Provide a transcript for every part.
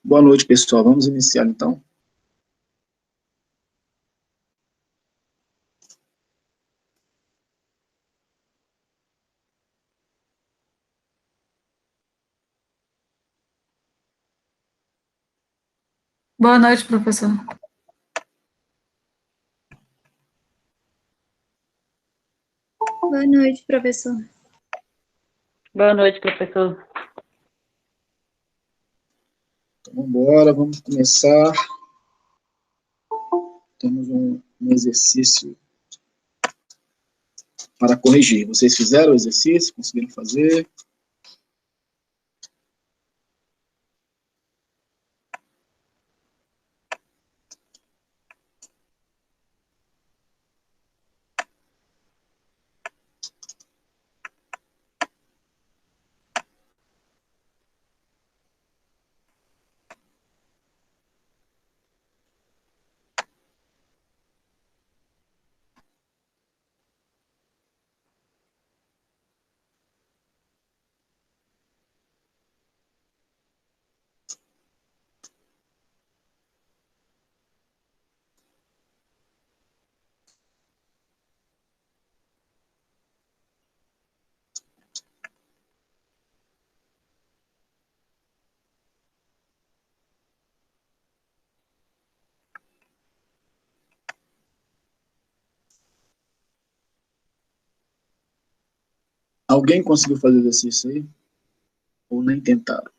Boa noite, pessoal. Vamos iniciar, então? Boa noite, professor. Boa noite, professor. Boa noite, professor. Então, vamos embora, vamos começar. Temos um exercício para corrigir. Vocês fizeram o exercício? Conseguiram fazer? Alguém conseguiu fazer o exercício aí? Ou nem tentaram?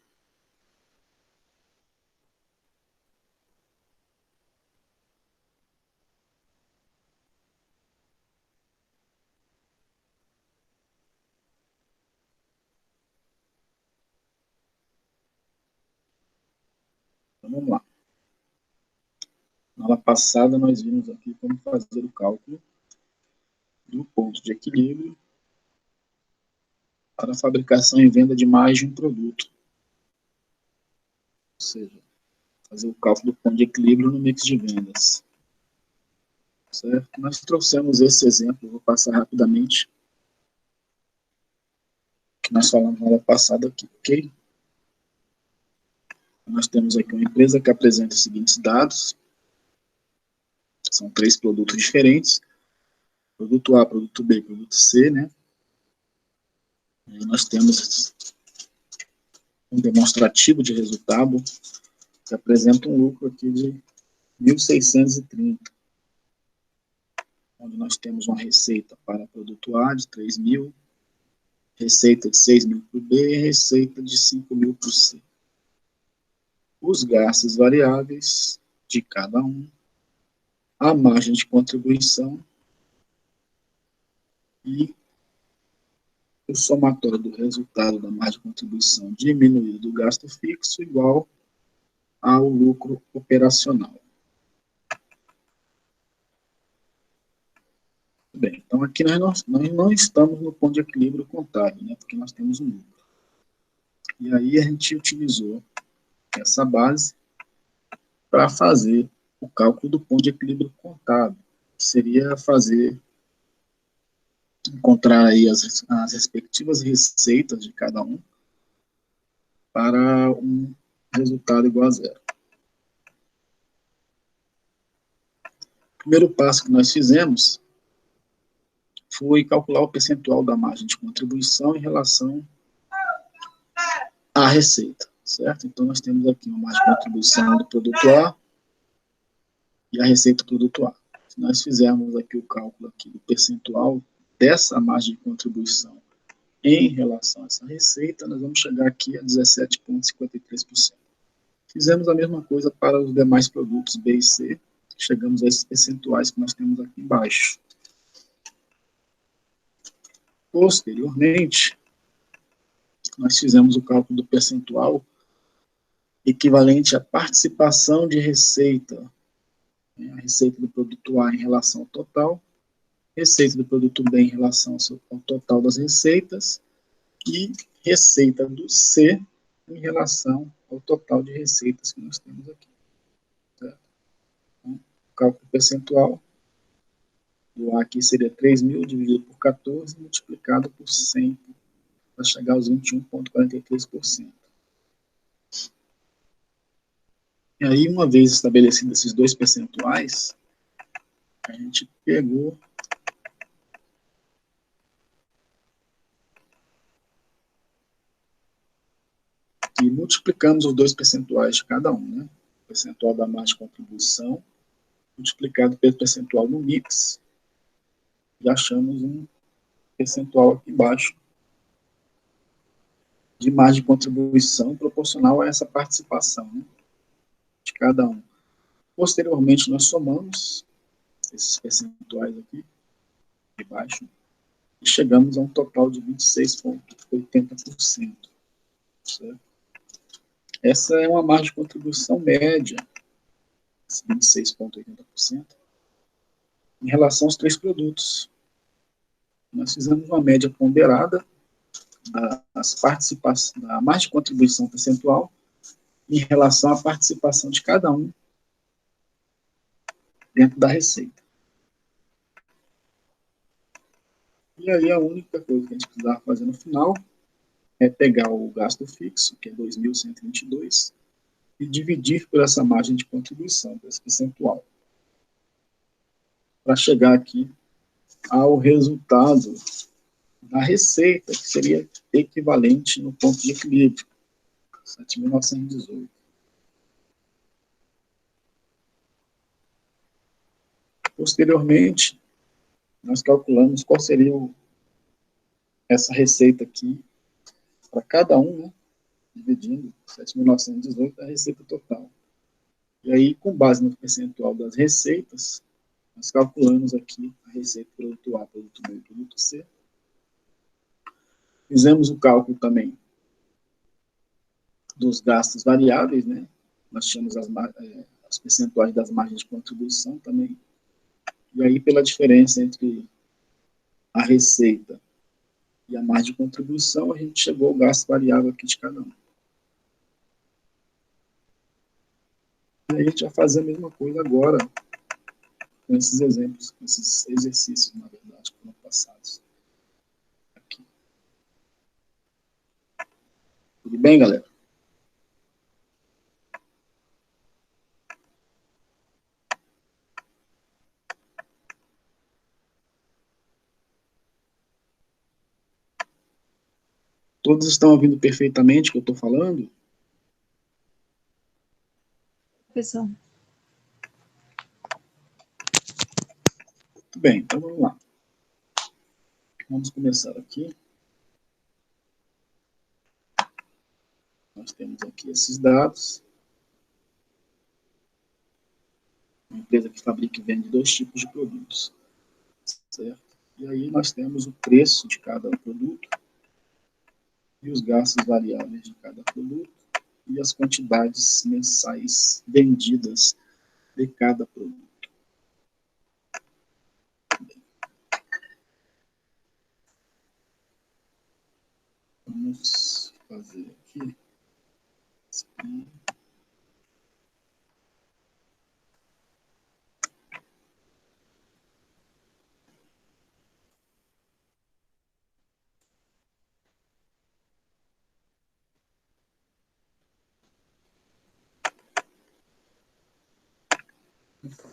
Então, vamos lá. Na aula passada, nós vimos aqui como fazer o cálculo do ponto de equilíbrio para a fabricação e venda de mais de um produto. Ou seja, fazer o cálculo do ponto de equilíbrio no mix de vendas. Certo? Nós trouxemos esse exemplo, vou passar rapidamente, que nós falamos na aula passada aqui, ok? Nós temos aqui uma empresa que apresenta os seguintes dados. São 3 produtos diferentes. Produto A, produto B, produto C, né? E nós temos um demonstrativo de resultado que apresenta um lucro aqui de 1.630, onde nós temos uma receita para produto A de 3.000, receita de 6.000 para o B e receita de 5.000 para o C. Os gastos variáveis de cada um, a margem de contribuição e o somatório do resultado da margem de contribuição diminuído do gasto fixo igual ao lucro operacional. Bem, então aqui nós não estamos no ponto de equilíbrio contábil, né, porque nós temos um lucro. E aí a gente utilizou essa base para fazer o cálculo do ponto de equilíbrio contábil. Seria encontrar aí as respectivas receitas de cada um para um resultado igual a zero. O primeiro passo que nós fizemos foi calcular o percentual da margem de contribuição em relação à receita, certo? Então, nós temos aqui uma margem de contribuição do produto A e a receita do produto A. Se nós fizermos aqui o cálculo aqui do percentual dessa margem de contribuição em relação a essa receita, nós vamos chegar aqui a 17,53%. Fizemos a mesma coisa para os demais produtos B e C, chegamos a esses percentuais que nós temos aqui embaixo. Posteriormente, nós fizemos o cálculo do percentual equivalente à participação de receita, né, a receita do produto A em relação ao total, receita do produto B em relação ao total das receitas e receita do C em relação ao total de receitas que nós temos aqui. Certo? Então, o cálculo percentual do A aqui seria 3.000 dividido por 14 multiplicado por 100 para chegar aos 21,43%. E aí, uma vez estabelecidos esses dois percentuais, a gente pegou e multiplicamos os dois percentuais de cada um, né? O percentual da margem de contribuição multiplicado pelo percentual do mix, e achamos um percentual aqui embaixo de margem de contribuição proporcional a essa participação, né, de cada um. Posteriormente, nós somamos esses percentuais aqui de baixo e chegamos a um total de 26,80%. Certo? Essa é uma margem de contribuição média, 26,80%, em relação aos três produtos. Nós fizemos uma média ponderada da margem de contribuição percentual em relação à participação de cada um dentro da receita. E aí a única coisa que a gente precisava fazer no final é pegar o gasto fixo, que é 2.122, e dividir por essa margem de contribuição, por esse percentual, para chegar aqui ao resultado da receita, que seria equivalente no ponto de equilíbrio, 7.918. Posteriormente, nós calculamos qual seria essa receita aqui para cada um, né, dividindo 7.918 a receita total. E aí, com base no percentual das receitas, nós calculamos aqui a receita produto A, produto B e produto C. Fizemos o cálculo também dos gastos variáveis, né? Nós tínhamos as percentuais das margens de contribuição também. E aí, pela diferença entre a receita e a margem de contribuição, a gente chegou ao gasto variável aqui de cada um. E aí a gente vai fazer a mesma coisa agora com esses exemplos, com esses exercícios, na verdade, que foram passados aqui. Tudo bem, galera? Todos estão ouvindo perfeitamente o que eu estou falando? Professor. Muito bem, então vamos lá. Vamos começar aqui. Nós temos aqui esses dados. Uma empresa que fabrica e vende dois tipos de produtos. Certo? E aí nós temos o preço de cada produto e os gastos variáveis de cada produto e as quantidades mensais vendidas de cada produto. Vamos fazer aqui.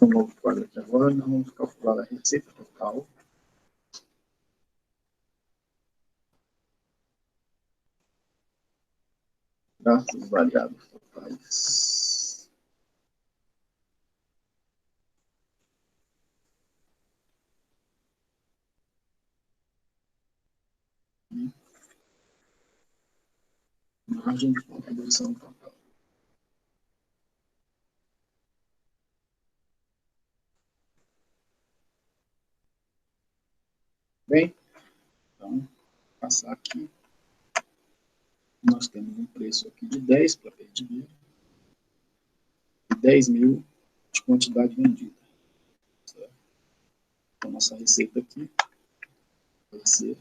Um novo quadro aqui agora, nós vamos calcular a receita total. Gastos variáveis totais. E margem de contribuição total. Bem, então, passar aqui. Nós temos um preço aqui de 10 para perdigoto e 10 mil de quantidade vendida. Certo? Então, nossa receita aqui vai ser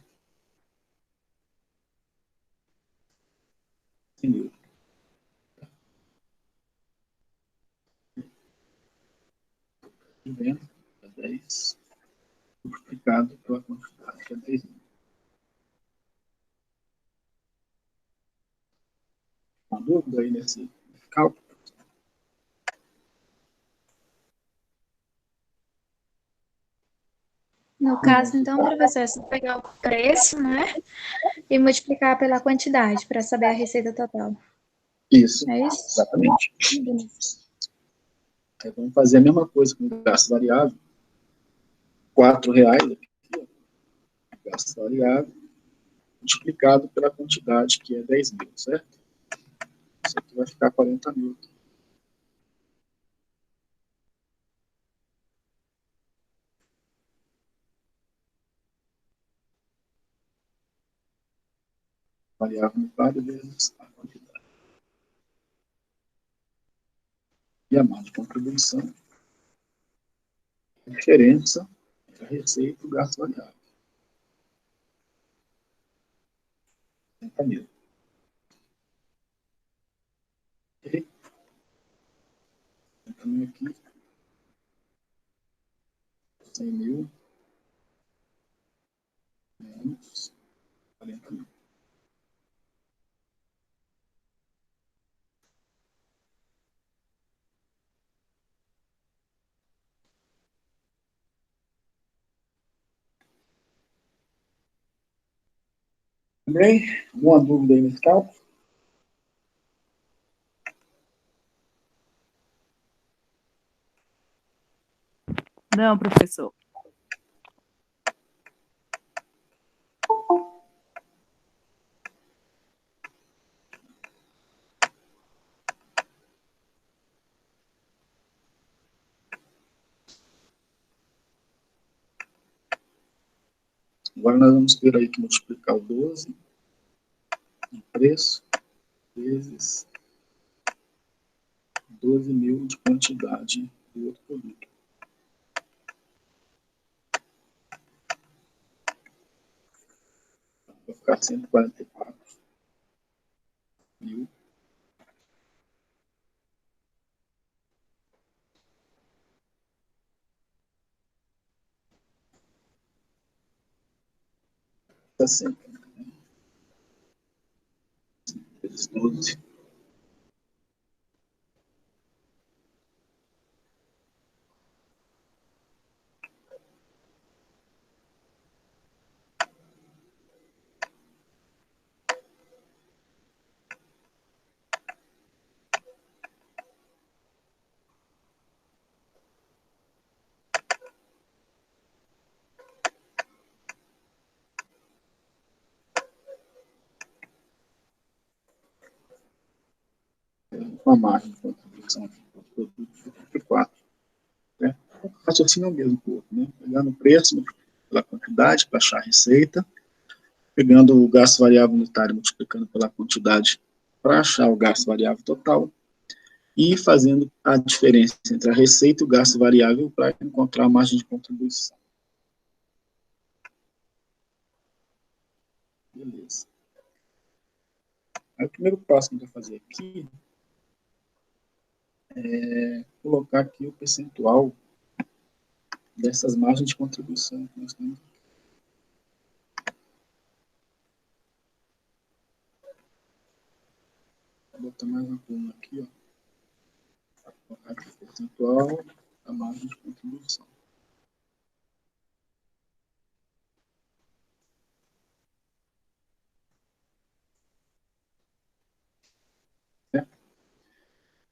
100 mil. E venda é 10 multiplicado pela quantidade, que é 10 mil. Uma dúvida aí nesse cálculo? No caso, então, professor, é só pegar o preço, né? E multiplicar pela quantidade para saber a receita total. Isso, É isso? exatamente. Beleza. Aí vamos fazer a mesma coisa com o gasto variável. R$ 4 aqui, ó, gasto variável, multiplicado pela quantidade, que é 10 mil, certo? Isso aqui vai ficar 40 mil. Variável unitária vezes a quantidade. E a margem de contribuição, a diferença entre a receita e o gasto variável. 40 mil. Ok? 40 mil aqui. 100 mil. Menos 40 mil. Bem, alguma dúvida aí nesse cálculo? Não, professor. Agora nós vamos ter aí que multiplicar o 12 em preço vezes 12 mil de quantidade do outro produto. Vai ficar 144 mil. Está sempre. Vezes 12. Com a margem de contribuição do produto de 4. Né? O raciocínio é o mesmo que o outro, né? Pegando o preço pela quantidade para achar a receita, pegando o gasto variável unitário multiplicando pela quantidade para achar o gasto variável total e fazendo a diferença entre a receita e o gasto variável para encontrar a margem de contribuição. Beleza. Aí, o primeiro passo que a gente vai fazer aqui é colocar aqui o percentual dessas margens de contribuição que nós temos. Vou botar mais uma coluna aqui, ó. Vou colocar aqui o percentual da margem de contribuição. Certo?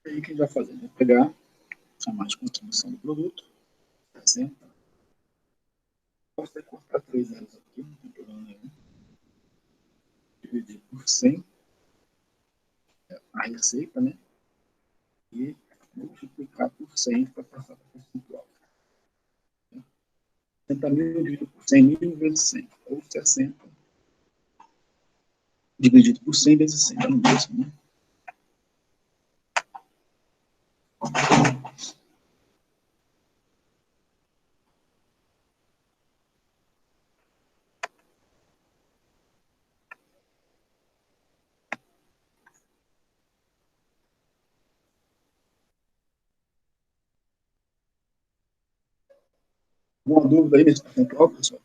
E aí, o que a gente vai fazer? Vai pegar a margem de contribuição do produto, 60. Posso até cortar 3 zeros aqui, não tem problema nenhum. Dividir por 100, a receita, né? E multiplicar por 100 para passar para o percentual. 60 mil dividido por 100 mil vezes 100, ou 60 dividido por 100 vezes 100, é no mesmo, né? Alguma dúvida aí nesse percentual, pessoal?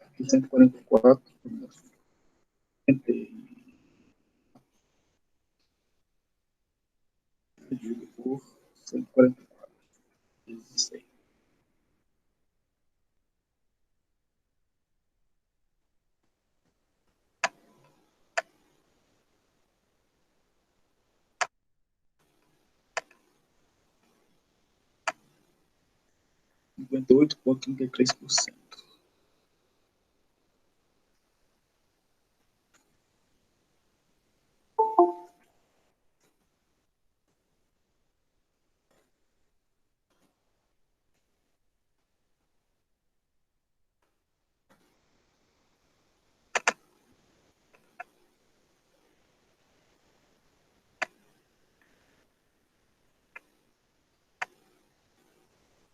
Aqui 144, dividido por 144 vezes 100. Cinquenta e 58,33%.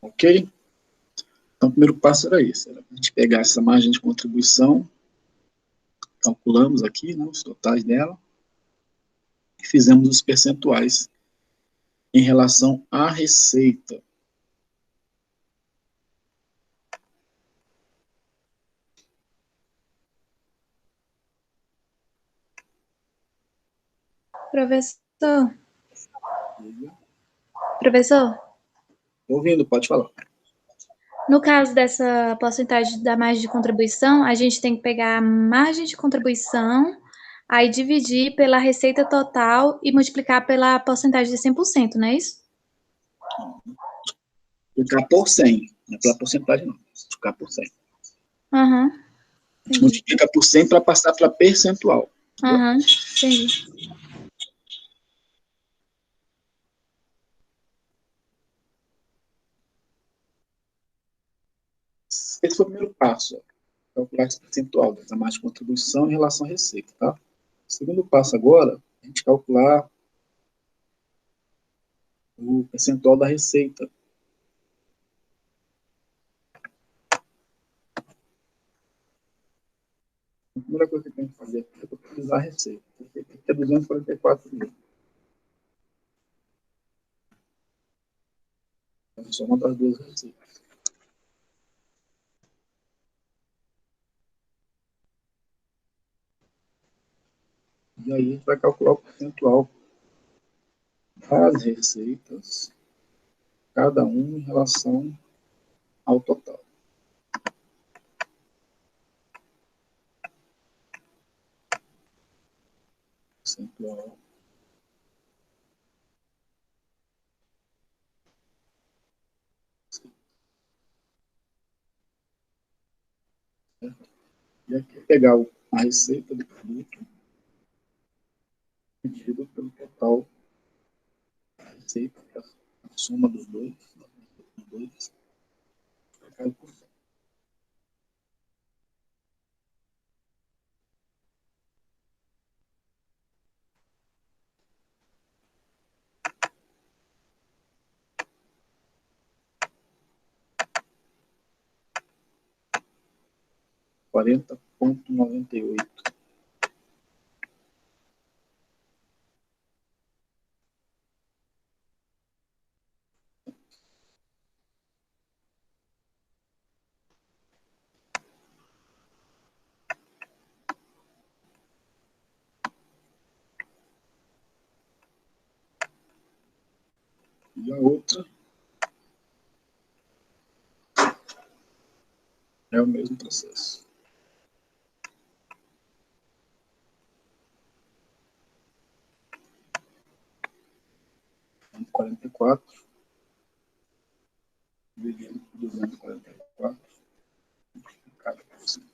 Ok? Então, o primeiro passo era esse, era a gente pegar essa margem de contribuição, calculamos aqui, né, os totais dela, e fizemos os percentuais em relação à receita. Professor, Estou professor, ouvindo, pode falar. no caso dessa porcentagem da margem de contribuição, a gente tem que pegar a margem de contribuição, aí dividir pela receita total e multiplicar pela porcentagem de 100%, não é isso? Multiplicar por 100, não é pela porcentagem não, multiplicar por 100. Aham, A gente entendi. multiplica por 100 para passar para percentual. Aham, entendi. Esse foi o primeiro passo, ó, calcular esse percentual da margem de contribuição em relação à receita, tá? O segundo passo agora, a gente calcular o percentual da receita. A primeira coisa que tem que fazer é utilizar a receita. A receita aqui é 244 mil. É a soma das duas receitas. E aí a gente vai calcular o percentual das receitas, cada um em relação ao total. Percentual. E aqui é pegar a receita do produto dividido pelo total da receita, que é a soma dos dois, multiplicado por 100. Quarenta vírgula noventa e oito. E a outra é o mesmo processo. 44 dividido por 244 multiplicado por 100.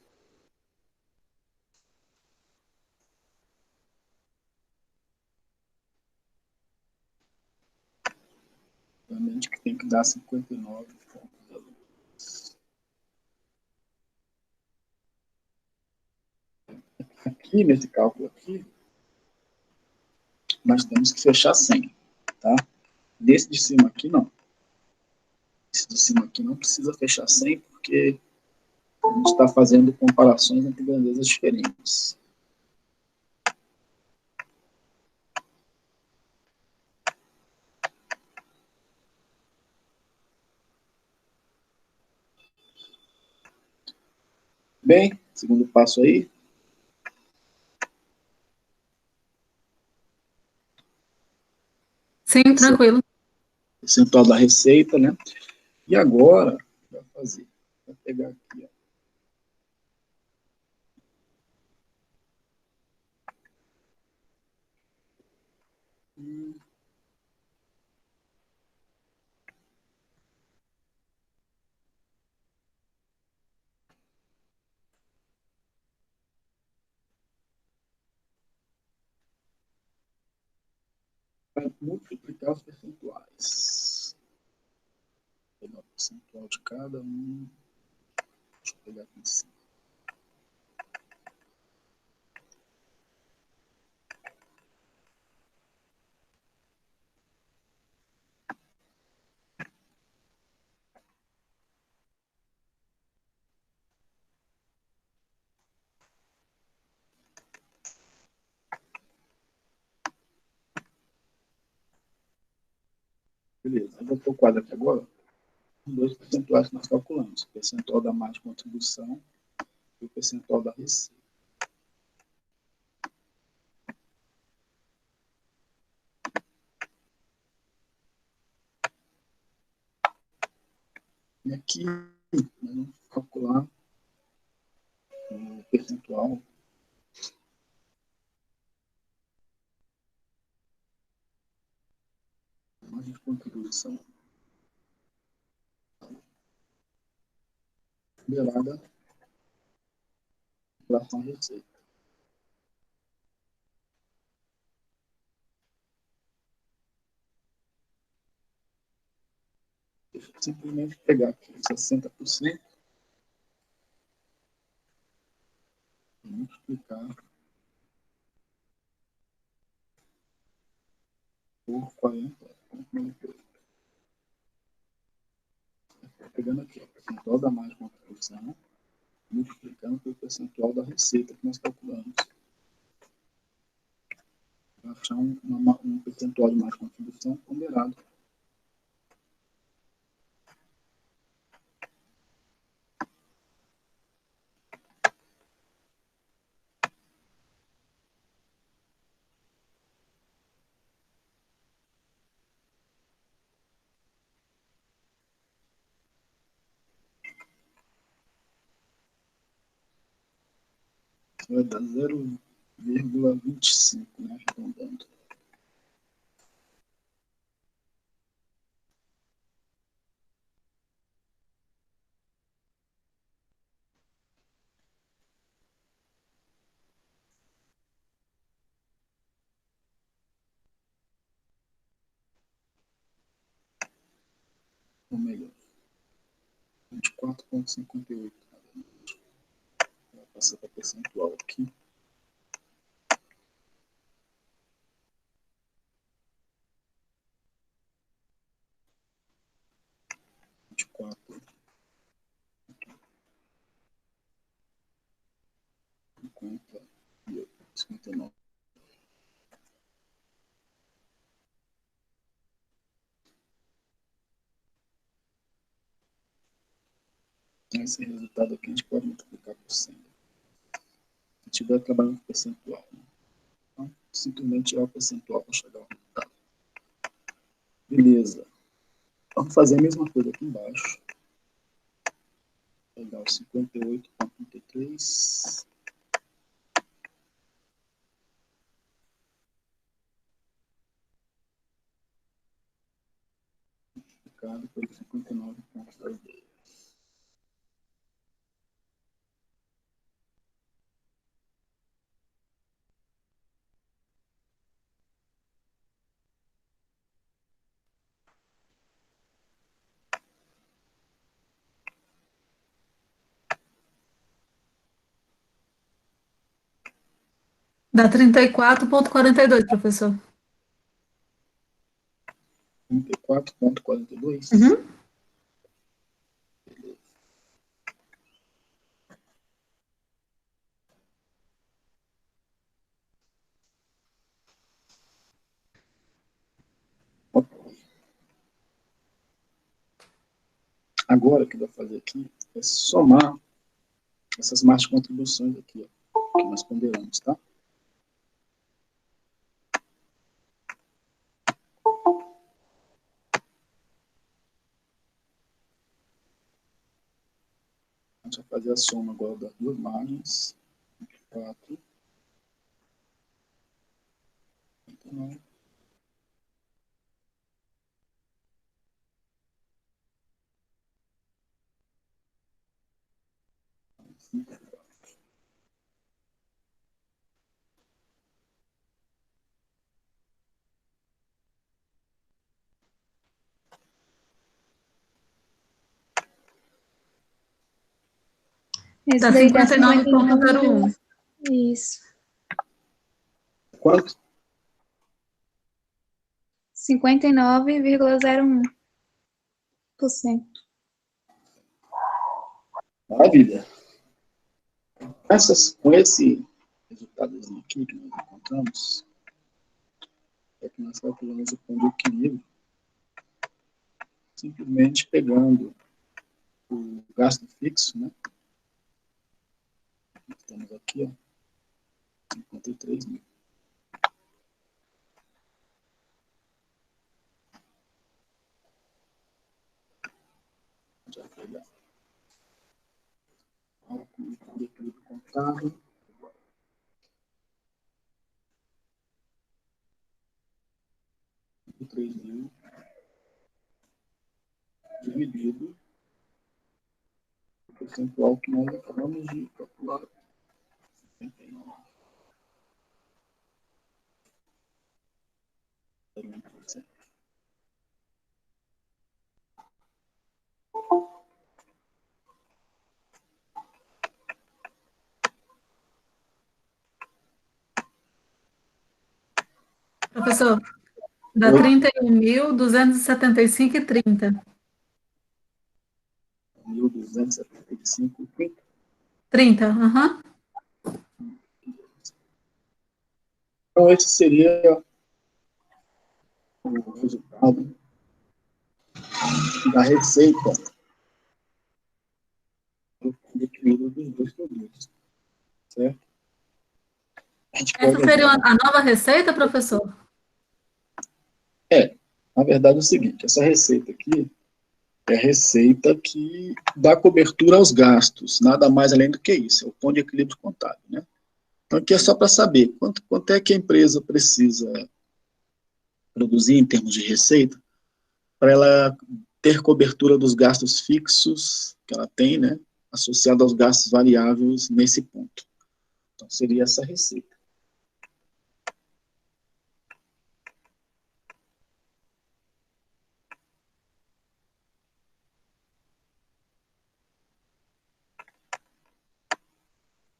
Obviamente que tem que dar 59,02. Aqui, nesse cálculo aqui, nós temos que fechar 100, tá? Nesse de cima aqui, não. Esse de cima aqui não precisa fechar 100, porque a gente está fazendo comparações entre grandezas diferentes. Bem, segundo passo aí. Sim, tranquilo. Percentual da receita, né? E agora, vai fazer, vai pegar aqui, ó. Vai multiplicar os percentuais. Vou pegar o percentual de cada um. Deixa eu pegar aqui em cima. Beleza, eu vou pôr o quadro aqui agora. Dois percentuais que nós calculamos. O percentual da margem de contribuição e o percentual da receita. E aqui, nós vamos calcular o percentual da margem de contribuição liberada em relação à receita. Deixa eu simplesmente pegar aqui 60% e multiplicar por 40. Pegando aqui, o percentual da margem de contribuição, multiplicando pelo percentual da receita que nós calculamos. Para achar um percentual de margem de contribuição ponderado. Vai dar 0,25, né, arredondando. Ou melhor, 24,58. Vou passar para percentual aqui. Quatro, 59. Esse resultado aqui a gente pode multiplicar por 100. Se estiver trabalhando com percentual, né? Então, simplesmente tirar o percentual para chegar ao resultado. Beleza. Vamos fazer a mesma coisa aqui embaixo. Pegar o 58,33. Multiplicado pelo 59,02. Dá 34,42, professor. 34,42. Uhum. Agora, o que eu vou fazer aqui é somar essas margens de contribuições aqui, ó, que nós ponderamos, tá? A gente vai fazer a soma agora das duas margens. 4. 59. Esse Dá daí dá 59,01. Isso. Quanto? 59,01%. Maravilha. Com esse resultadozinho aqui que nós encontramos, é que nós calculamos o ponto de equilíbrio, simplesmente pegando o gasto fixo, né? Estamos aqui, ó, 53 mil. Já pegar cálculo de equilíbrio contábil. De 3 mil dividido o percentual que nós acabamos de calcular. 59,1%. Professor, dá Oi? 31.275,30. 1.275,30. 30, aham. Então, esse seria o resultado da receita do equilíbrio dos dois produtos, certo? A gente Essa pode seria agora... a nova receita, professor? Na verdade é o seguinte, essa receita aqui é a receita que dá cobertura aos gastos, nada mais além do que isso, é o ponto de equilíbrio contábil, né? Então aqui é só para saber quanto é que a empresa precisa produzir em termos de receita para ela ter cobertura dos gastos fixos que ela tem, né, associado aos gastos variáveis nesse ponto. Então seria essa receita.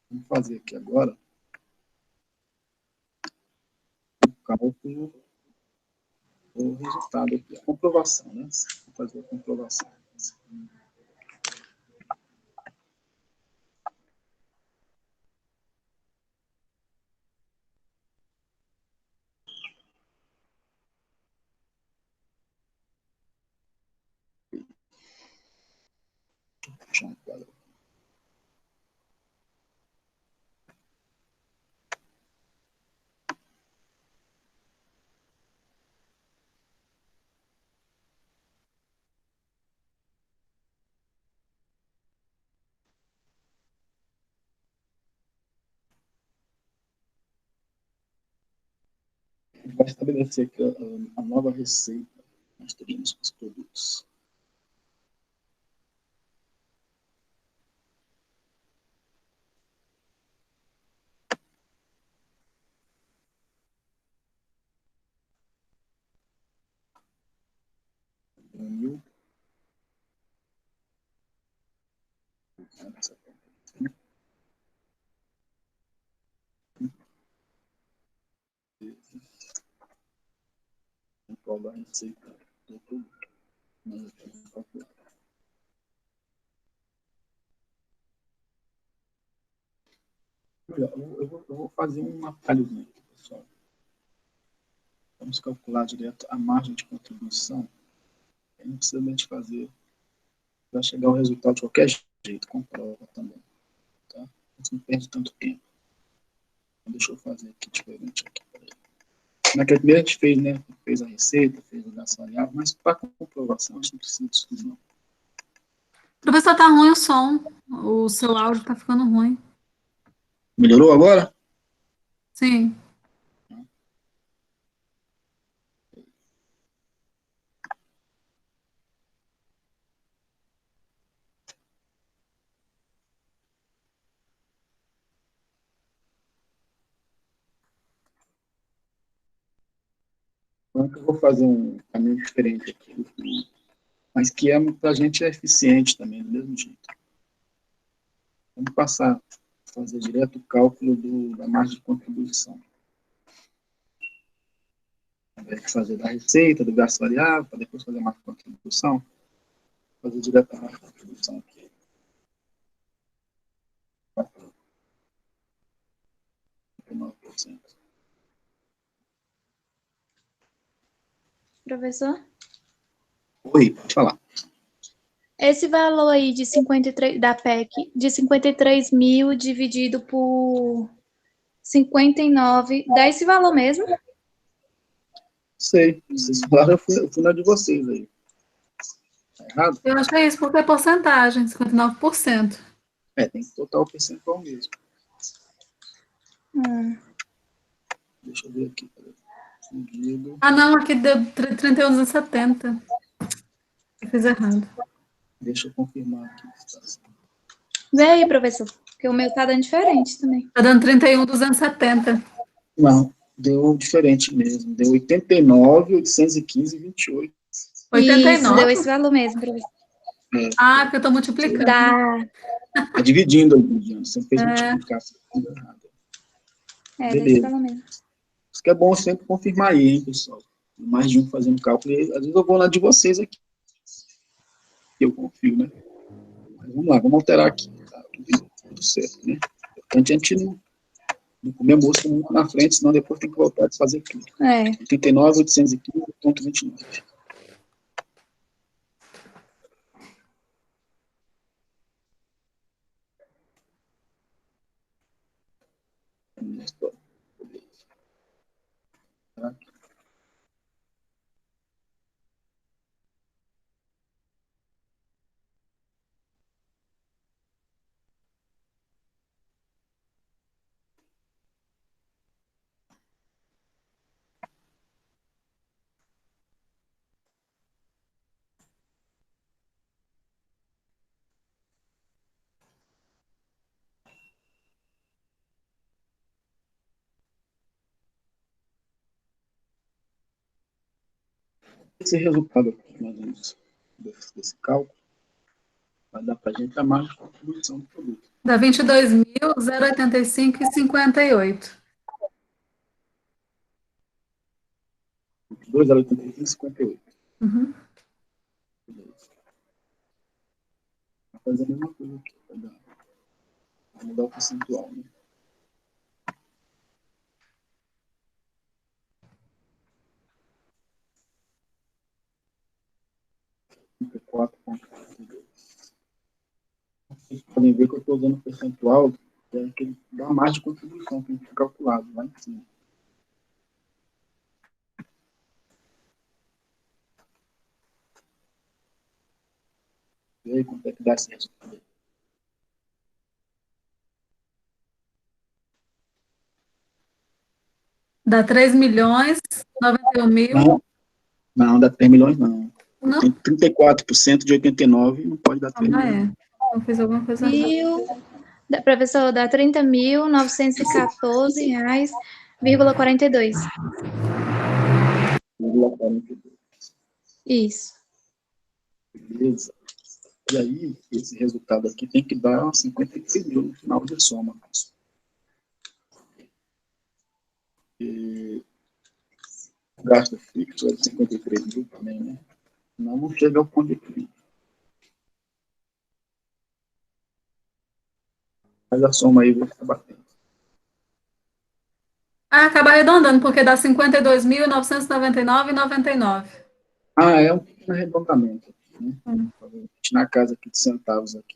Vamos fazer aqui agora o cálculo do resultado aqui, a comprovação, né? Vou fazer a comprovação. Deixa eu quadro. A gente vai estabelecer aqui a nova receita que nós teríamos com os produtos. Mil. Qual da receita do produto. Nós vamos calcular. Olha, eu vou fazer um atalhozinho aqui, pessoal. Vamos calcular direto a margem de contribuição. Não precisa nem de fazer. Vai chegar o resultado de qualquer jeito, comprova também. Tá? A gente não perde tanto tempo. Então, deixa eu fazer aqui diferente. Naquele primeiro a gente fez, né? Fez a receita, fez o gasto variável, mas para comprovação a gente não precisa disso não. Professor, tá ruim o som. O seu áudio está ficando ruim. Melhorou agora? Sim. Então, eu vou fazer um caminho diferente aqui, mas que para a gente é eficiente também, do mesmo jeito. Vamos passar, fazer direto o cálculo da margem de contribuição. Ao invés de fazer da receita, do gasto variável, para depois fazer a margem de contribuição, fazer direto a margem de contribuição aqui. Professor? Oi, pode falar. Esse valor aí de 53, da PEC, de 53 mil dividido por 59, dá esse valor mesmo? Sei, vocês falaram, eu fui na de vocês aí. Tá errado? Eu acho que é isso, porque é porcentagem, 59%. Tem que botar o percentual mesmo. Deixa eu ver aqui. Medido. Ah, não, aqui deu 31,270. Eu fiz errado. Deixa eu confirmar aqui. Vê aí, professor, porque o meu tá dando diferente também. Está dando 31,270. Não, deu diferente mesmo. Deu 89.815,28. Isso, 89? deu esse valor mesmo, professor. Ah, porque eu estou multiplicando. Dá, Tá dividindo aí, Diana. Você fez multiplicação errada. dá esse Beleza. valor mesmo. Isso que é bom sempre confirmar aí, hein, pessoal. Mais de um fazendo cálculo. E, às vezes eu vou na de vocês aqui. Eu confio, né? Mas vamos lá, vamos alterar aqui. Tá tudo certo, né? Importante a gente não comer mosca muito na frente, senão depois tem que voltar a fazer tudo. 89.815,29. Esse resultado aqui, mais ou menos, desse cálculo, vai dar para a gente a margem de contribuição do produto. Dá 22.085,58. 2,85,58. Uhum. Vai fazer a mesma coisa aqui, vai mudar o percentual, né? Vocês podem ver que eu estou usando o percentual, que é aquele da margem de contribuição que a gente tem calculado lá em cima. E aí, quanto é que dá esse resultado? Dá 3.091.000. Não, dá 3 milhões, não. Não? Tem 34% de 89, não pode dar 3 Não milhões. é. Eu fiz alguma coisa errada. Professor, dá R$30.914,42. Isso. Beleza. E aí, esse resultado aqui tem que dar 53 mil no final de soma. E o gasto fixo é de 53 mil também, né? Não chega ao ponto de equilíbrio. Faz a soma aí, vê se está batendo. Ah, acaba arredondando, porque dá 52.999,99. É um pequeno arredondamento. Né? Na casa aqui de centavos aqui.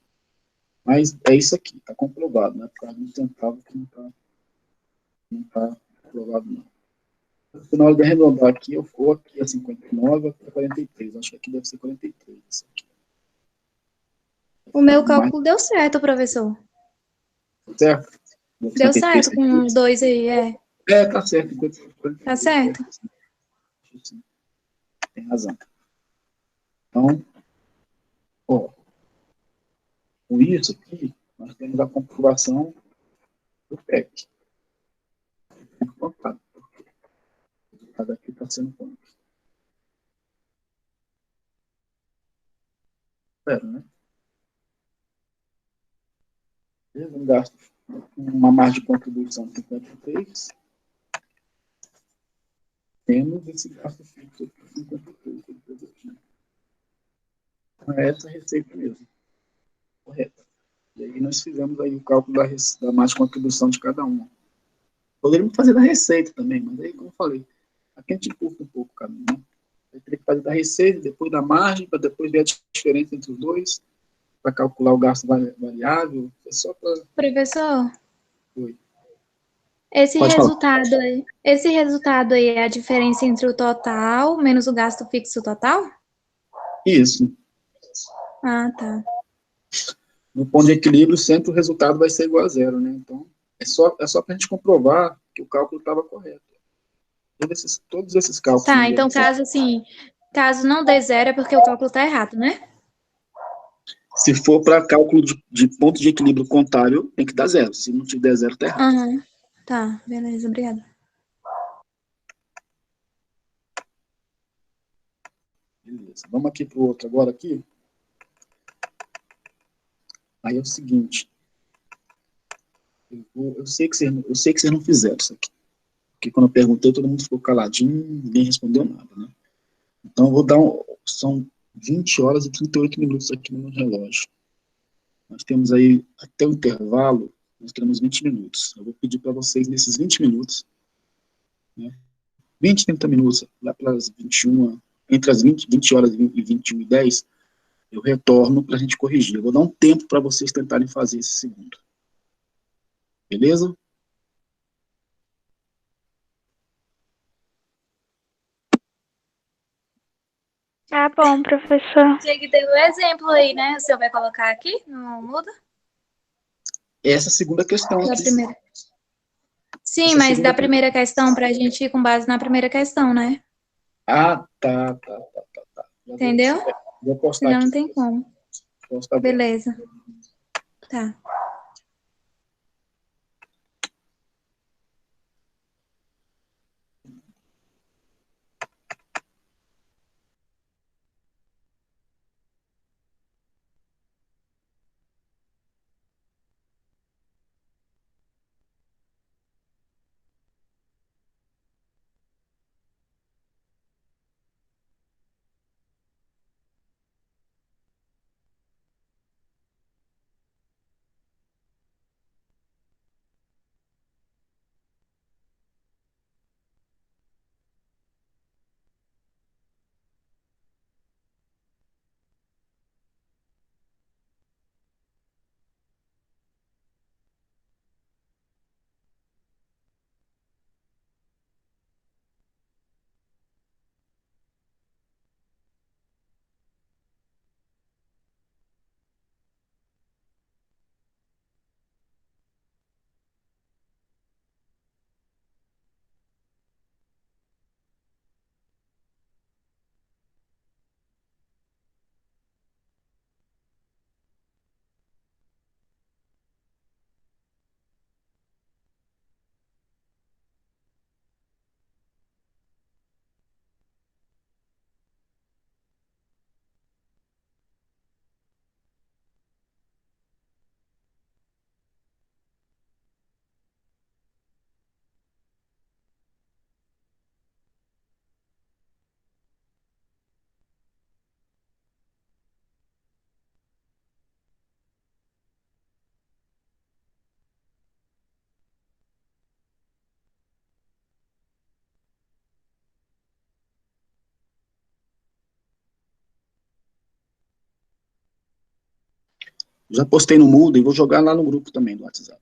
Mas é isso aqui, está comprovado, né? Por causa de centavos que não está comprovado, não. Na hora de arredondar aqui, eu for aqui a 59, aqui a 43. Acho que aqui deve ser 43. Isso aqui. O meu Mais cálculo deu certo, professor. certo? Deu certo com 53. dois aí, Tá certo. Tá certo? Sim, tem razão. Então, ó, com isso aqui, nós temos a comprovação do PEC. Contado. O resultado aqui está sendo quanto? Zero, né? Um gasto, uma margem de contribuição de 53, temos esse gasto fixo de 53. Então, é essa a receita mesmo, correta. E aí nós fizemos aí o cálculo da margem de contribuição de cada uma. Poderíamos fazer da receita também, mas aí, como eu falei, aqui a gente encurta um pouco o caminho, né? Vai ter que fazer da receita, depois da margem, para depois ver a diferença entre os dois, para calcular o gasto variável. É só para. Professor, Oi. esse Pode falar. resultado aí é a diferença entre o total menos o gasto fixo total? Isso. Ah, tá. No ponto de equilíbrio, sempre o resultado vai ser igual a zero, né? Então, é só para a gente comprovar que o cálculo estava correto. Todos esses cálculos Tá, aí, então caso não dê zero é porque o cálculo tá errado, né? se for para cálculo de ponto de equilíbrio contábil, tem que dar zero. Se não tiver zero, está errado. Aham. Tá, beleza, obrigada. Beleza. Vamos aqui para o outro agora aqui. Aí é o seguinte. Eu sei que vocês não fizeram isso aqui. Porque quando eu perguntei, todo mundo ficou caladinho, ninguém respondeu nada, né? Então, eu vou dar são 20 horas e 38 minutos aqui no meu relógio. Nós temos aí, até o intervalo, nós teremos 20 minutos. Eu vou pedir para vocês, nesses 20 minutos, né, 20, 30 minutos, lá pelas 21, entre as 20 horas e 21h10, eu retorno para a gente corrigir. Eu vou dar um tempo para vocês tentarem fazer esse segundo. Beleza? Tá bom, professor. Você que deu o exemplo aí, né? O senhor vai colocar aqui? Não muda? Essa segunda questão Da aqui. primeira. Sim, Essa mas segunda da primeira questão, pra gente ir com base na primeira questão, né? Tá. Já Entendeu? vou postar Senão aqui. não tem como. Posta aberta. Beleza. Tá. Já postei no Moodle e vou jogar lá no grupo também do WhatsApp.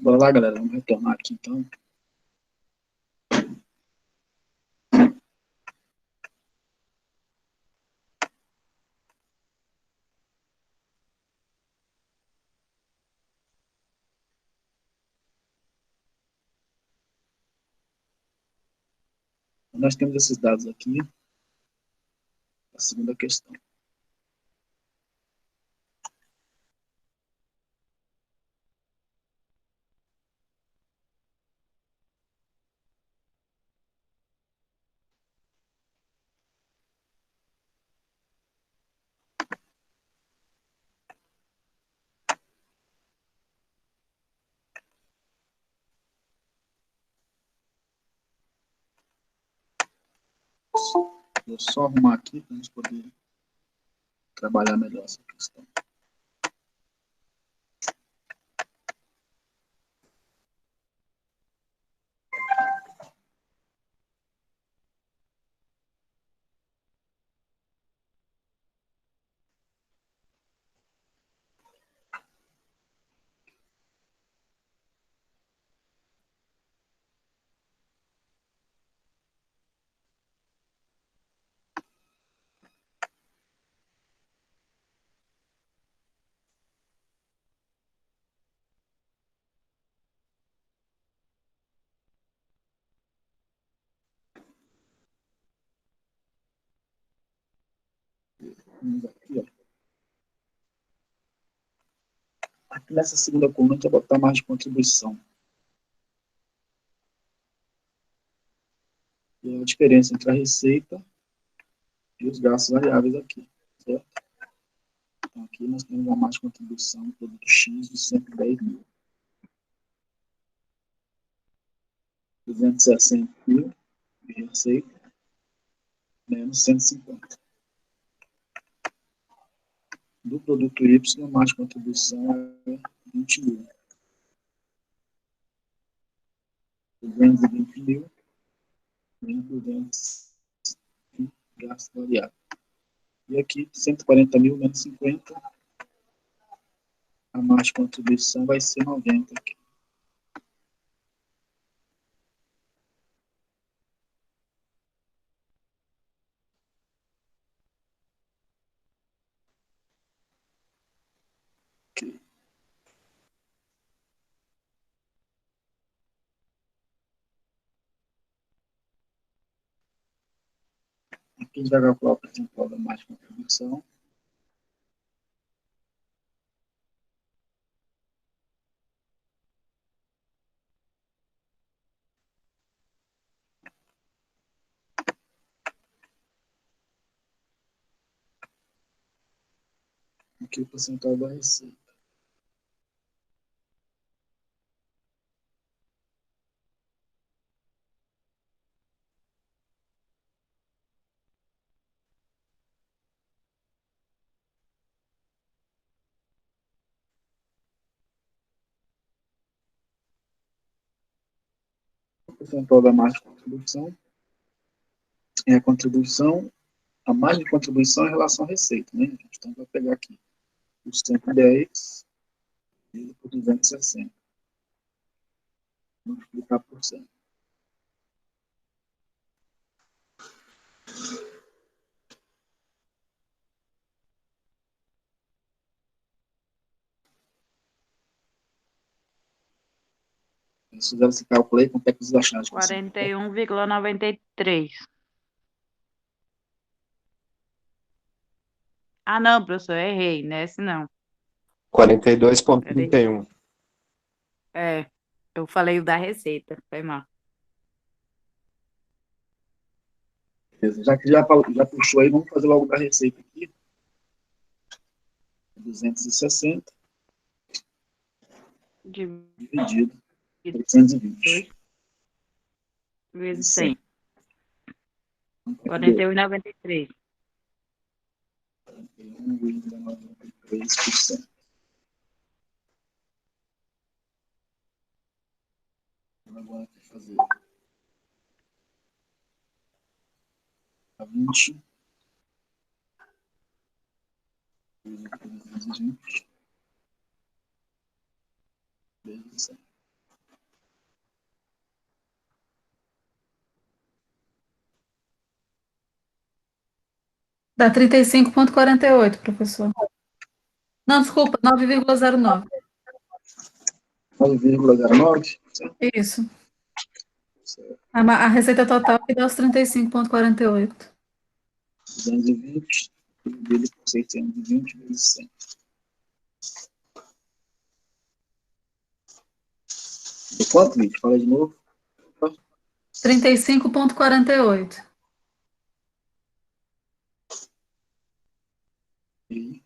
Bora lá, galera, vamos retornar aqui, então. Nós temos esses dados aqui, a segunda questão. Vou só arrumar aqui para a gente poder trabalhar melhor essa questão. Vamos aqui, ó. Aqui nessa segunda coluna, a gente vai botar mais de contribuição. E é a diferença entre a receita e os gastos variáveis aqui, certo? Então, aqui nós temos a mais de contribuição, produto X de 110 mil. 260 mil de receita, menos 150. Do produto Y, a mais de contribuição é 20 mil. 220 mil, menos 200 de gasto variável. E aqui, 140 mil menos 50, a mais de contribuição vai ser 90 aqui. Ok. Aqui a gente vai calcular o percentual da mais de contribuição. Aqui o percentual da receita. O percentual da margem de contribuição é a contribuição, a margem de contribuição em relação à receita, né? Então, vai pegar aqui os 110 dividido por 260. Multiplicar por 100. Eles fizeram esse cálculo aí, quanto é que vocês acharam? 41,93. Ah, não, professor, errei, nesse não. 42,31. É, eu falei o da receita, foi mal. Já que já puxou aí, vamos fazer logo da receita aqui. 260 dividido por 820. Vezes 100. 41,93. 41,93%. Agora tem que fazer a 20 vezes 320 vezes 100. Dá 35,48, professor. Não, desculpa, 9,09. 9,09. Isso. A receita total que dá os 35,48. 220 dividido por 620 vezes 100. Deu quanto, gente? Fala de novo. 35,48. E...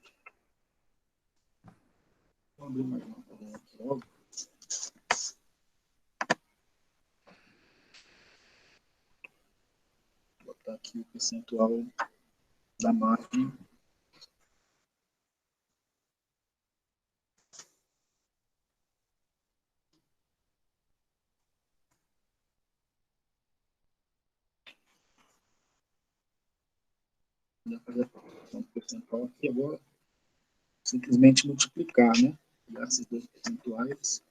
Vou abrir mais uma coluna aqui logo. Vou botar aqui o percentual da margem. Vou fazer a proporção do percentual aqui agora. Simplesmente multiplicar, né? Pegar esses dois percentuais.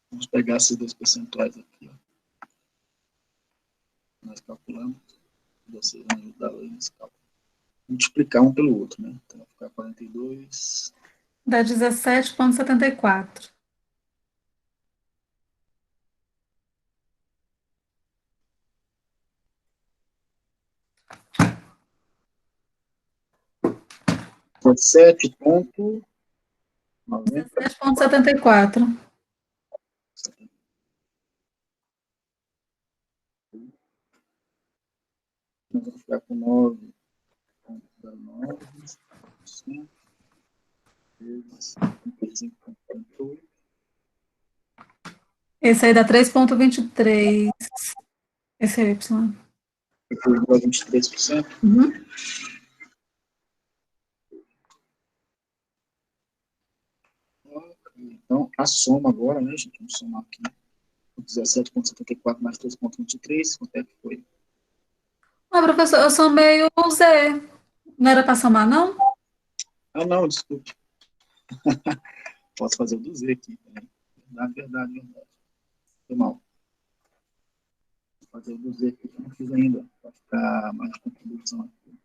Vamos pegar esses dois percentuais aqui, ó. Nós calculamos. Vocês vão ajudar aí nesse cálculo. Multiplicar um pelo outro, né? Então vai ficar 42. Dá 17,74. Foi 7,90. 17,74. Nós vamos ficar com 9,19 vezes 35,48. Esse aí dá 3,23. Esse é Y. Depois dá 23%. Uhum. Então, a soma agora, né, gente? Vamos somar aqui. 17,74 mais 3,23. Quanto é que foi? Ah, professor, eu sou meio Z. Não era para somar, não? Ah, não, desculpe. Posso fazer o do Z aqui. Né? Verdade. Foi mal. Vou fazer o do Z aqui que eu não fiz ainda. Vai ficar mais contribuição aqui.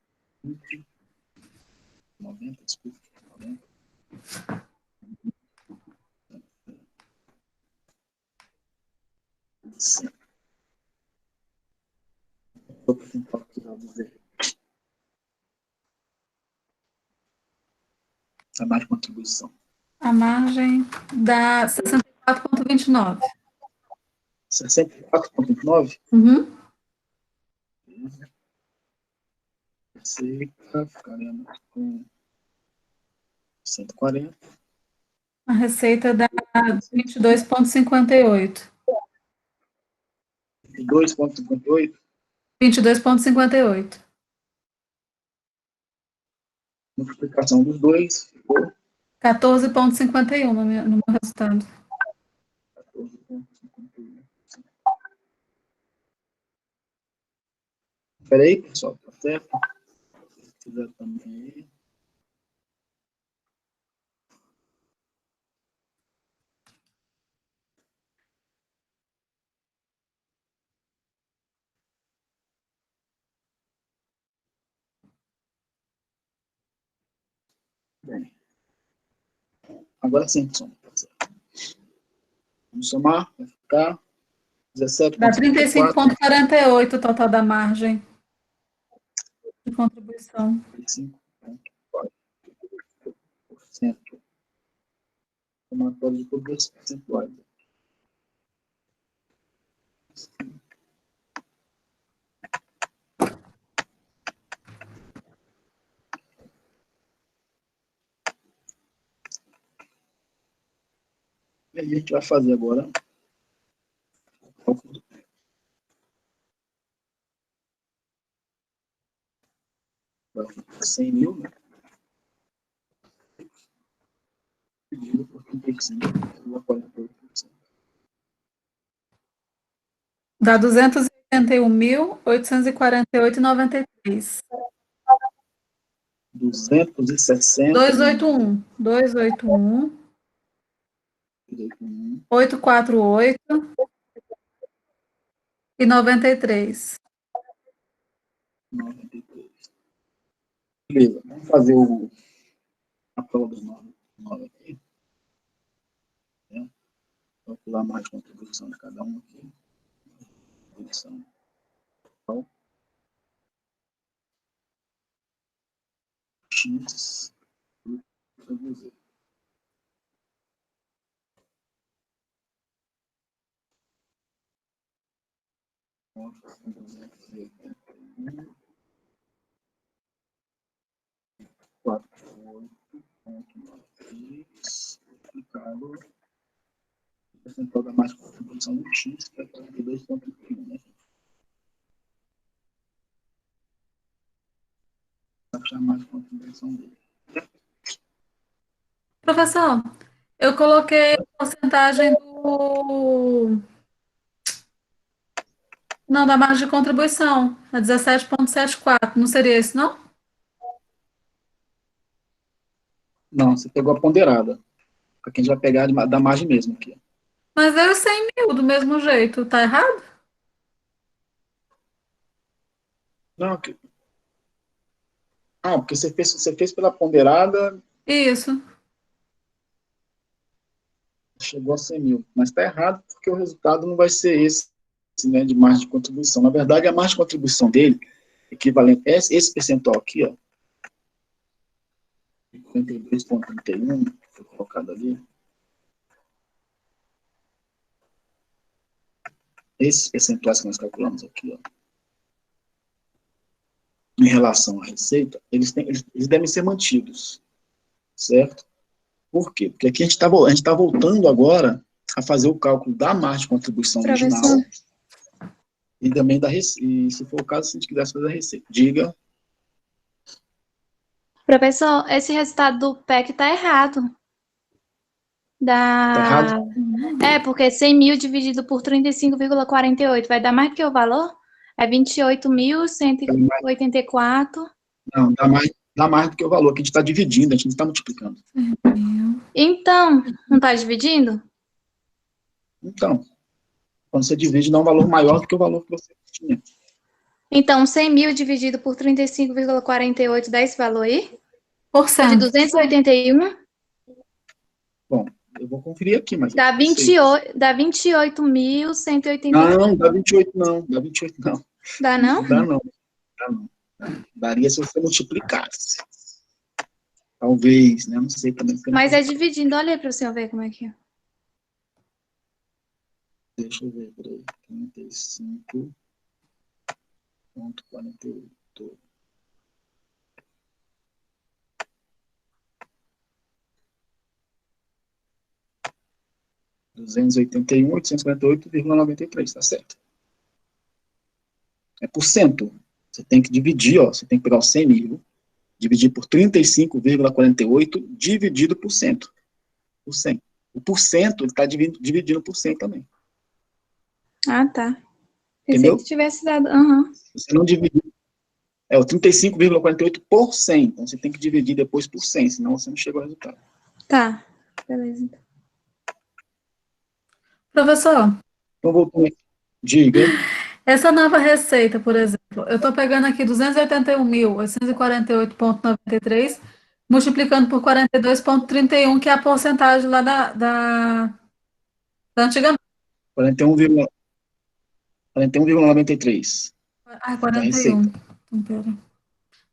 20, 90, desculpe. 90. Sim. Vou tentar tirar o do Z. A mais contribuição. A margem dá 64,29. 64,9. Uhum. Receita, ficaremos com 140. A receita dá 22,58. 2,58. 22,58. Multiplicação dos dois ficou 14,51 no meu resultado. 14,51. Espera aí, pessoal, tá certo? Se quiser também aí. Bem, agora sim, soma, tá certo. Vamos somar, vai ficar Dá 17,54. 35,48 o total da margem de contribuição. 35,4%. Somatório de todos os percentuais. E aí a gente vai fazer agora o cálculo. Vai ficar 100 mil, né? Dividido por 35, dá 48%. Dá 281.848,93. 260. 281. 848 e 93. 93. Beleza, vamos fazer a prova dos 9 aqui. Né? Calcular mais contribuição de cada um aqui. Contribuição. Então, X. Z. Multiplicado o percentual da mais contribuição do X, que é 42,31, né? Para achar mais contribuição dele. Professor, eu coloquei a porcentagem do... Não, da margem de contribuição, a 17,74. Não seria isso, não? Não, você pegou a ponderada. Para quem já pegar da margem mesmo aqui. Mas deu 100 mil do mesmo jeito. Tá errado? Não, porque você fez pela ponderada, Isso. chegou a 100 mil. Mas está errado, porque o resultado não vai ser esse, né, de margem de contribuição. Na verdade, a margem de contribuição dele, equivalente a esse percentual aqui, ó, 52,31, foi colocado ali. Esses percentuais que nós calculamos aqui, ó, em relação à receita, eles devem ser mantidos, certo? Por quê? Porque aqui a gente tá voltando agora a fazer o cálculo da margem de contribuição original e também da receita. E, se for o caso, se a gente quisesse fazer a receita. Diga. Professor, esse resultado do PEC tá errado. Tá errado? Porque 100 mil dividido por 35,48 vai dar mais do que o valor? É 28.184. Não, dá mais do que o valor, que a gente está dividindo, a gente não está multiplicando. Então, não tá dividindo? Então, quando você divide, dá um valor maior do que o valor que você tinha. Então, 100 mil dividido por 35,48 dá esse valor aí? Por De cento. 281? Bom, eu vou conferir aqui, mas... Dá 28.184. Não, dá 28 não, dá 28 não. Dá não? Dá não. Daria se você multiplicasse. Talvez, né? Não sei também. Mas é dividindo. Olha aí para o senhor ver como é que é. Deixa eu ver, peraí. 35,48. $281.848,93, tá certo. É por cento. Você tem que dividir, ó. Você tem que pegar os 100 mil, dividir por 35,48, dividido por cento. Por 100. O porcento, ele está dividindo por 100 também. Ah, tá. Entendeu? Pensei que tivesse dado. Uhum. Você não dividiu. É o 35,48 por 100. Então, você tem que dividir depois por 100, senão você não chega ao resultado. Tá. Beleza, então. Professor, Então, voltando aqui. Diga. essa nova receita, por exemplo, eu estou pegando aqui 281.848,93, multiplicando por 42,31, que é a porcentagem lá da antiga. 41,93. Ah, Da 41. receita. Então, pera.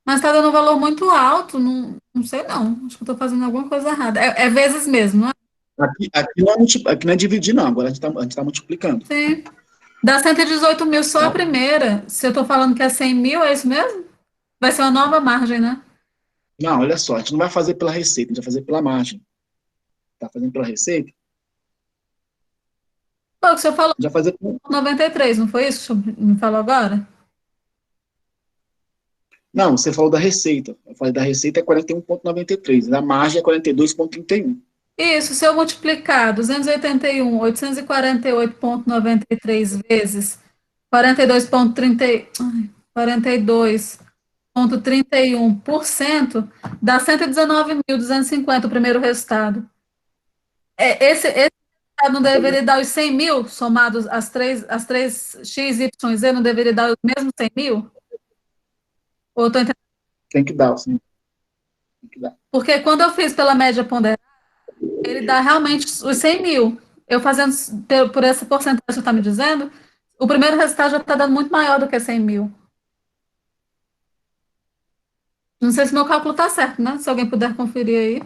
Mas está dando um valor muito alto, não sei não. Acho que eu estou fazendo alguma coisa errada. É vezes mesmo, não é? Aqui não é dividir, não. Agora a gente tá multiplicando. Sim. Dá 118 mil só a primeira. Se eu estou falando que é 100 mil, é isso mesmo? Vai ser uma nova margem, né? Não, olha só. A gente não vai fazer pela receita, a gente vai fazer pela margem. Tá fazendo pela receita? Pô, o que o senhor falou, Já fazer 93, não foi isso que o senhor me falou agora? Não, você falou da receita. Eu falei da receita é 41,93. Da margem é 42,31. Isso, se eu multiplicar 281.848,93 vezes 42,30, 42 1,31% dá 119.250 o primeiro resultado. Esse resultado não deveria dar os 100 mil, somados as três X, Y, Z, não deveria dar os mesmos 100 mil? Ou eu tô entendendo? Tem que dar, sim. Tem que dar. Porque quando eu fiz pela média ponderada, ele dá realmente os 100 mil. Eu fazendo por essa porcentagem que você está me dizendo, o primeiro resultado já está dando muito maior do que 100 mil. Não sei se meu cálculo está certo, né? Se alguém puder conferir aí.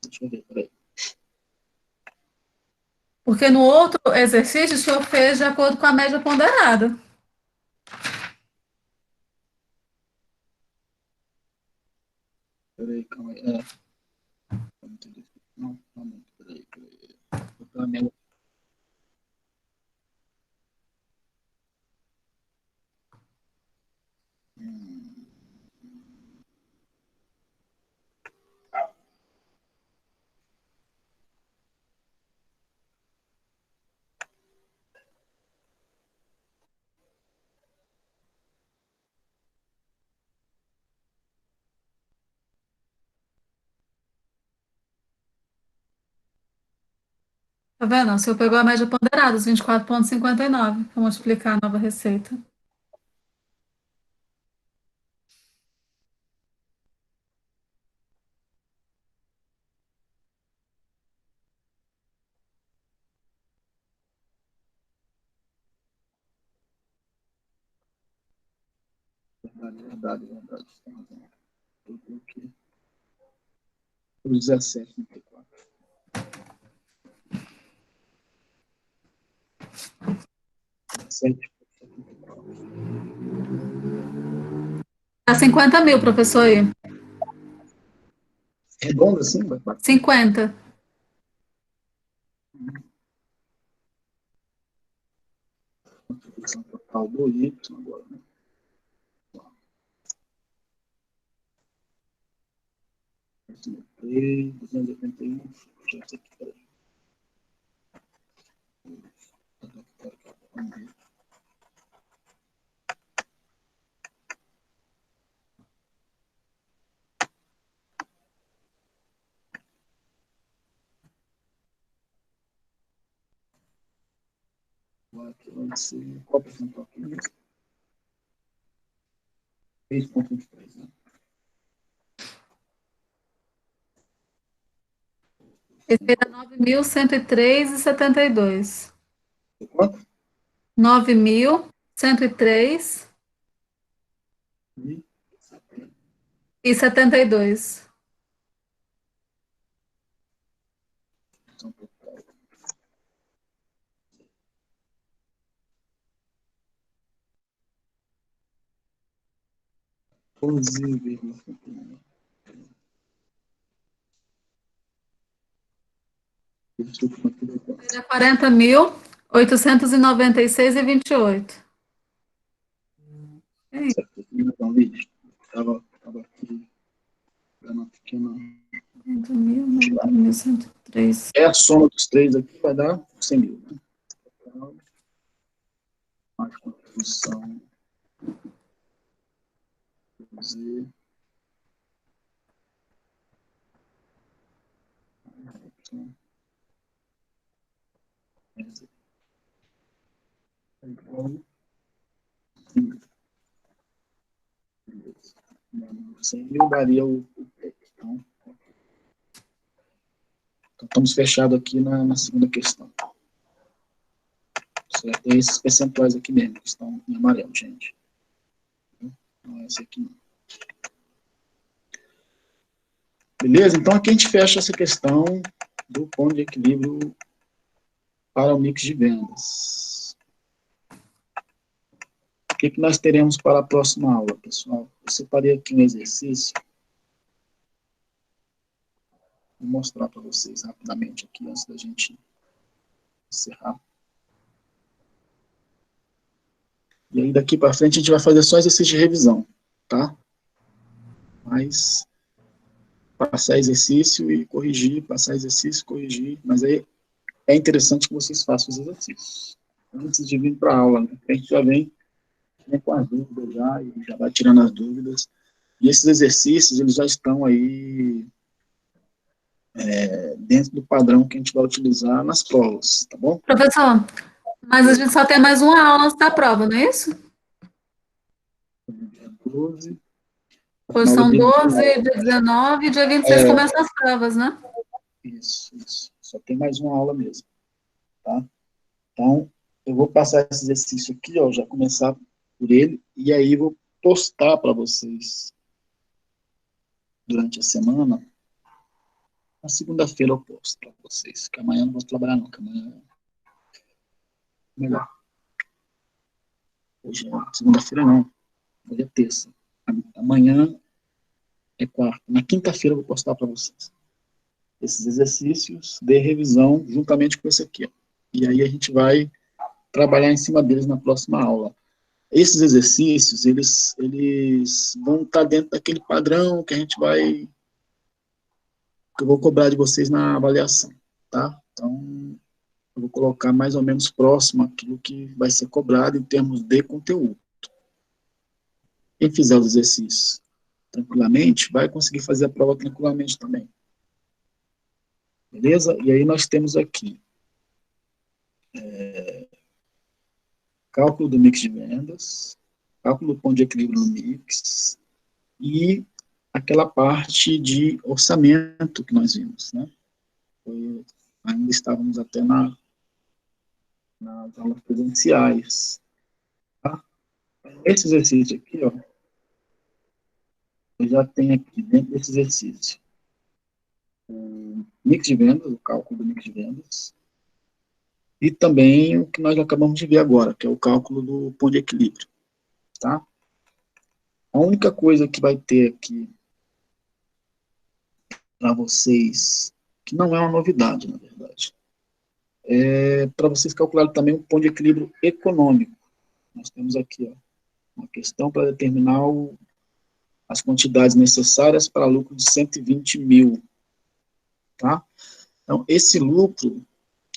Deixa eu ver, peraí. Porque no outro exercício, o senhor fez de acordo com a média ponderada. Peraí, calma aí. Não, peraí. Botar a minha- Tá vendo? O senhor pegou a média ponderada, os 24,59, para multiplicar a nova receita. Verdade. Tem razão. Eu tô aqui. 17,94. Dá 50 mil, professor aí. Redondo assim, vai bater. 50. Contribuição total do Y agora, né? 281. Deixa eu ver aqui, peraí. Aqui vai ser qual percentual aqui mesmo? 3,23, né? Esse aí dá 9.103,72. Quanto? 9.103,72. Então, total. Seria 40.896,28. Então, Lídia, estava aqui dando uma pequena. 40.9.103. É a soma dos três aqui, vai dar 100 mil, né? Total, mais contribuição. Z. Igual 100 mil daria o PEC. Então, estamos fechados aqui na segunda questão. Certo? É esses percentuais aqui mesmo, que estão em amarelo, gente. Não é esse aqui, não. Beleza? Então, aqui a gente fecha essa questão do ponto de equilíbrio para o mix de vendas. O que nós teremos para a próxima aula, pessoal? Eu separei aqui um exercício. Vou mostrar para vocês rapidamente aqui, antes da gente encerrar. E aí, daqui para frente, a gente vai fazer só exercício de revisão, tá? Mas passar exercício e corrigir, passar exercício e corrigir, mas aí é interessante que vocês façam os exercícios antes de vir para a aula, né? A gente já vem vem com as dúvidas já, e já vai tirando as dúvidas. E esses exercícios, eles já estão aí dentro do padrão que a gente vai utilizar nas provas, tá bom? Professor, mas a gente só tem mais uma aula antes da prova, não é isso? Dia 12, Pois final do são dia 12, 19. dia 19 e dia 26 começam as provas, né? Isso. Só tem mais uma aula mesmo, tá? Então, eu vou passar esse exercício aqui, ó, já começar por ele, e aí vou postar para vocês durante a semana. Na segunda-feira eu posto para vocês, que amanhã eu não vou trabalhar não, que amanhã é melhor. Hoje é segunda-feira não, hoje é terça. Amanhã é quarta. Na quinta-feira eu vou postar para vocês esses exercícios de revisão juntamente com esse aqui, ó. E aí a gente vai trabalhar em cima deles na próxima aula. Esses exercícios, eles vão estar dentro daquele padrão que a gente vai, que eu vou cobrar de vocês na avaliação, tá? Então, eu vou colocar mais ou menos próximo aquilo que vai ser cobrado em termos de conteúdo. Quem fizer os exercícios tranquilamente, vai conseguir fazer a prova tranquilamente também. Beleza? E aí nós temos aqui cálculo do mix de vendas, cálculo do ponto de equilíbrio no mix e aquela parte de orçamento que nós vimos, né? Ainda estávamos até nas aulas presenciais. Tá? Esse exercício aqui, ó, eu já tenho aqui dentro desse exercício o mix de vendas, o cálculo do mix de vendas, e também o que nós acabamos de ver agora, que é o cálculo do ponto de equilíbrio. Tá? A única coisa que vai ter aqui para vocês, que não é uma novidade, na verdade, é para vocês calcularem também o ponto de equilíbrio econômico. Nós temos aqui, ó, uma questão para determinar as quantidades necessárias para lucro de 120 mil. Tá? Então, esse lucro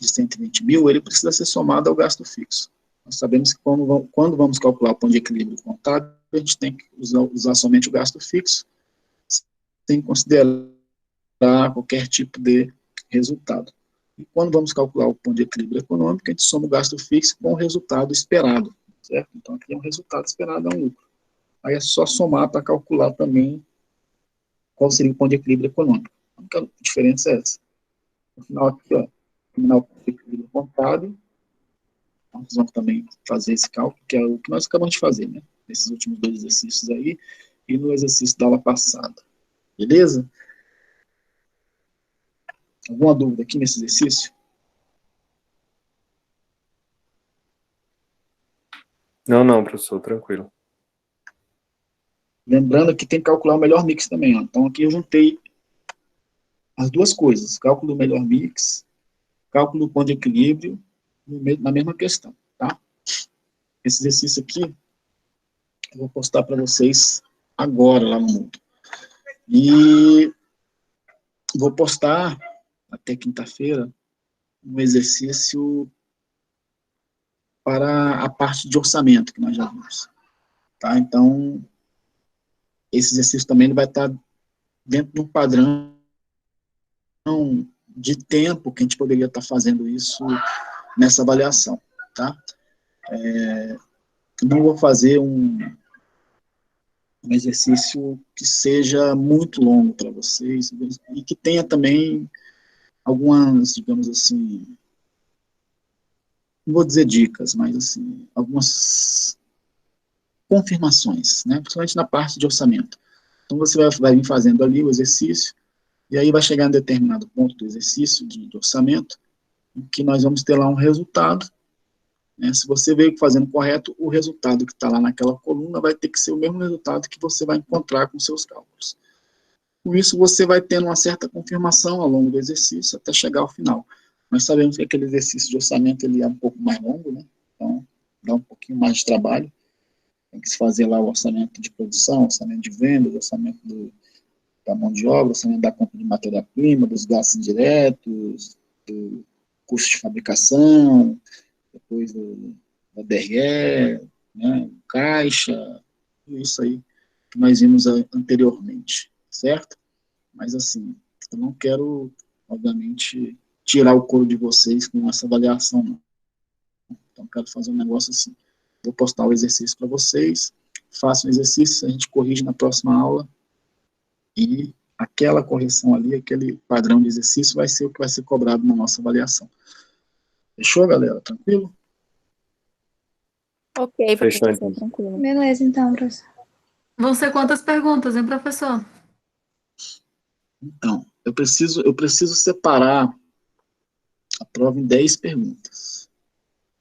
de 120 mil, ele precisa ser somado ao gasto fixo. Nós sabemos que quando vamos calcular o ponto de equilíbrio contábil, a gente tem que usar somente o gasto fixo, sem considerar qualquer tipo de resultado. E quando vamos calcular o ponto de equilíbrio econômico, a gente soma o gasto fixo com o resultado esperado, certo? Então, aqui é um resultado esperado, é um lucro. Aí é só somar para calcular também qual seria o ponto de equilíbrio econômico. A única diferença é essa. No final aqui, ó, terminar o ponto de equilíbrio contábil, nós vamos também fazer esse cálculo, que é o que nós acabamos de fazer, né? Nesses últimos 2 exercícios aí, e no exercício da aula passada. Beleza? Alguma dúvida aqui nesse exercício? Não, professor, tranquilo. Lembrando que tem que calcular o melhor mix também, ó. Então aqui eu juntei as duas coisas, cálculo do melhor mix, cálculo do ponto de equilíbrio, na mesma questão, tá? Esse exercício aqui, eu vou postar para vocês agora lá no Moodle. E vou postar até quinta-feira um exercício para a parte de orçamento que nós já vimos, tá? Então, esse exercício também ele vai estar dentro de um padrão de tempo que a gente poderia estar fazendo isso nessa avaliação, tá? Não vou fazer um exercício que seja muito longo para vocês e que tenha também algumas, digamos assim, não vou dizer dicas, mas assim, algumas confirmações, né? Principalmente na parte de orçamento. Então você vai vir fazendo ali o exercício e aí vai chegar em determinado ponto do exercício de orçamento em que nós vamos ter lá um resultado. Né? Se você veio fazendo correto, o resultado que está lá naquela coluna vai ter que ser o mesmo resultado que você vai encontrar com seus cálculos. Com isso, você vai tendo uma certa confirmação ao longo do exercício até chegar ao final. Nós sabemos que aquele exercício de orçamento ele é um pouco mais longo, né? Então dá um pouquinho mais de trabalho. Tem que se fazer lá o orçamento de produção, orçamento de vendas, orçamento da mão de obra, orçamento da compra de matéria-prima, dos gastos indiretos, do custo de fabricação, depois da DRE, né? Caixa, tudo isso aí que nós vimos anteriormente, certo? Mas assim, eu não quero, obviamente, tirar o couro de vocês com essa avaliação, não. Então, eu quero fazer um negócio assim. Vou postar o exercício para vocês, façam o exercício, a gente corrige na próxima aula, e aquela correção ali, aquele padrão de exercício vai ser o que vai ser cobrado na nossa avaliação. Fechou, galera? Tranquilo? Ok, Fechou, professor, então. tranquilo. Beleza, então, professor. Vão ser quantas perguntas, hein, professor? Então, eu preciso separar a prova em 10 perguntas,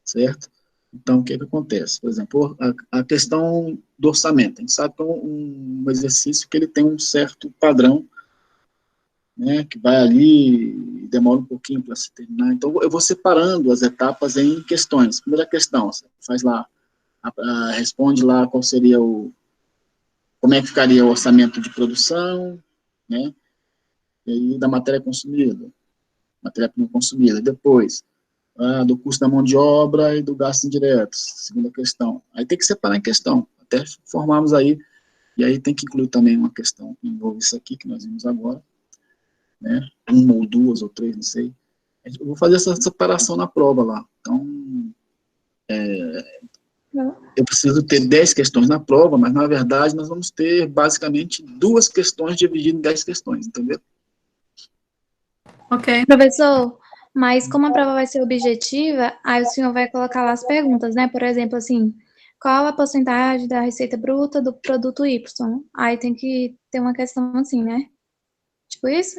certo? Então, o que acontece? Por exemplo, a questão do orçamento. A gente sabe que é um exercício que ele tem um certo padrão, né, que vai ali e demora um pouquinho para se terminar. Então, eu vou separando as etapas em questões. Primeira questão, você faz lá, responde lá qual seria como é que ficaria o orçamento de produção, né, e aí da matéria consumida, matéria-prima consumida. Depois, do custo da mão de obra e do gasto indireto, segunda questão. Aí tem que separar em questão, até formarmos aí, e aí tem que incluir também uma questão que envolve isso aqui, que nós vimos agora, né, uma ou duas ou três, não sei. Eu vou fazer essa separação na prova lá. Então, eu preciso ter 10 questões na prova, mas na verdade nós vamos ter basicamente 2 questões divididas em 10 questões, entendeu? Ok. Professor, mas como a prova vai ser objetiva, aí o senhor vai colocar lá as perguntas, né? Por exemplo, assim, qual a porcentagem da receita bruta do produto Y? Aí tem que ter uma questão assim, né? Tipo isso?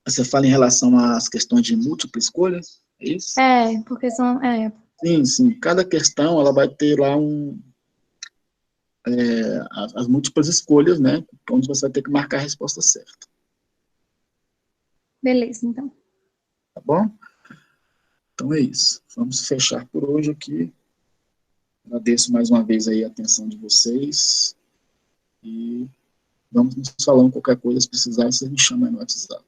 Você fala em relação às questões de múltipla escolha, é isso? É, porque são. É, Sim, sim. Cada questão, ela vai ter lá as múltiplas escolhas, né? Onde você vai ter que marcar a resposta certa. beleza, então. Tá bom? Então é isso. Vamos fechar por hoje aqui. Agradeço mais uma vez aí a atenção de vocês. E vamos nos falando qualquer coisa, se precisar, vocês me chamam aí no WhatsApp.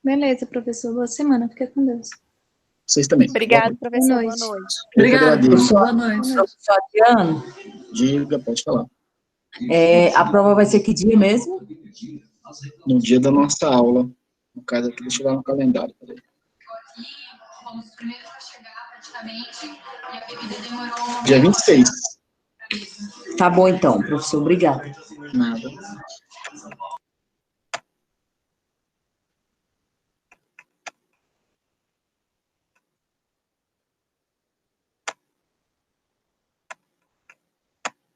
Beleza, professor. Boa semana. Fica com Deus. Vocês também. Obrigado, professor. Boa Boa noite. noite. Eu que Obrigada, agradeço. boa noite. Professor Adriano, Diga, pode falar. a prova vai ser que dia mesmo? No dia da nossa aula, no caso aqui, deixa eu dar no calendário. Peraí. Dia 26. Tá bom então, professor, obrigado. Nada.